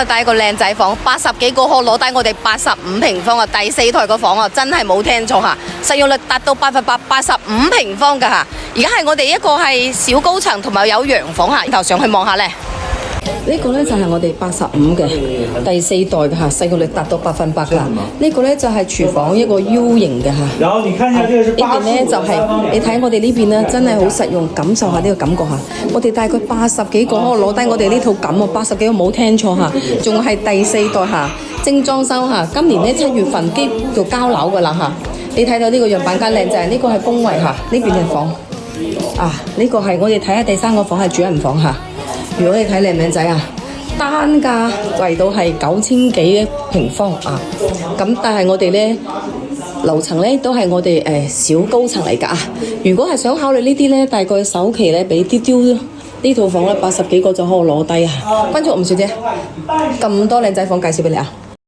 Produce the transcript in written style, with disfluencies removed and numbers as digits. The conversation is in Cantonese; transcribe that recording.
帶個靚仔房，80幾個可攞低我哋85平方啊，第4台個房啊，真係冇聽錯嚇，實用率達到85%，85平方㗎嚇。而家係我哋一個係小高層同埋有洋房嚇，頭上去望下咧。呢個呢就係我哋85嘅第4代嘅嚇，使用率達到100%㗎。呢個呢就係廚房一個 U 型嘅嚇。然後你看下呢邊呢就係你睇我哋呢邊呢，真係好實用，感受下呢個感覺嚇。我哋大概80幾個可以攞低我哋呢套咁喎，80幾個冇聽錯嚇，仲係第4代嚇，精裝修嚇。今年呢7月份基做交樓㗎啦嚇。你睇到呢個樣板間靚仔，呢個係公衞嚇，呢邊嘅房啊，呢個係我哋睇下第3個房係主人房嚇。如果你睇靚唔靚仔啊，單價圍到係9000幾平方啊，咁但係我哋呢樓層呢都係我哋小高層嚟㗎啊。如果係想考慮呢啲呢，大概首期呢俾啲呢套房呢80幾個就可以攞低啊。關注吳小姐，咁多靚仔房介紹俾你啊！